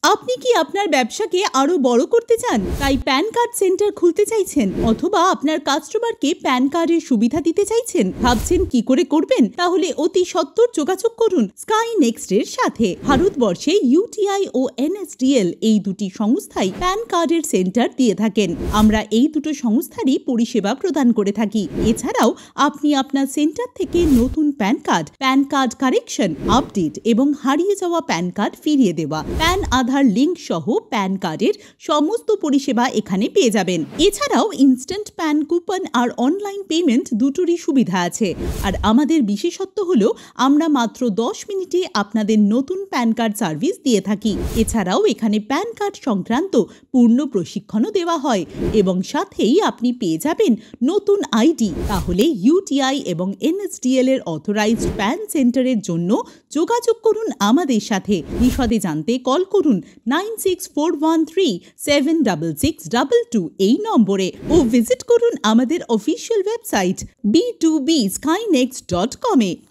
আপনি কি আপনার ব্যবসাকে আরো বড় করতে চান, তাই প্যান কার্ড সেন্টার খুলতে চাইছেন, অথবা আপনার কাস্টমারকে প্যান কার্ডের সুবিধা দিতে চাইছেন? ভাবছেন কি করে করবেন? তাহলে অতি সত্বর যোগাযোগ করুন স্কাই নেক্সট এর সাথে। ভারতবর্ষে ইউটিআই ও এনএসডিএল এই দুটি সংস্থাই প্যান কার্ডের সেন্টার দিয়ে থাকেন। আমরা এই দুটো সংস্থারই পরিষেবা প্রদান করে থাকি। এছাড়াও আপনি আপনার সেন্টার থেকে নতুন প্যান কার্ড কারেকশন, আপডেট এবং হারিয়ে যাওয়া প্যান কার্ড ফিরিয়ে দেওয়া, প্যান আধার লিঙ্ক সহ প্যান কার্ডের সমস্ত পরিষেবা এখানে পেয়ে যাবেন। এছাড়াও ইনস্ট্যান্ট প্যান কুপন আর অনলাইন পেমেন্ট দুটোরই সুবিধা আছে। আর আমাদের বিশেষত্ব হলো আমরা মাত্র 10 মিনিটে আপনাদের নতুন প্যান কার্ড সার্ভিস দিয়ে থাকি। এছাড়াও এখানে প্যান কার্ড সংক্রান্ত পূর্ণ প্রশিক্ষণও দেওয়া হয় এবং সাথেই আপনি পেয়ে যাবেন নতুন আইডি। তাহলে ইউটিআই এবং এনএসডিএল এর অথরাইজড প্যান সেন্টারের জন্য যোগাযোগ করুন আমাদের সাথে। বিশদে জানতে কল করুন 9641376622 এই নম্বরে ও ভিজিট করুন আমাদের অফিসিয়াল ওয়েবসাইট b2bskynext.com এ।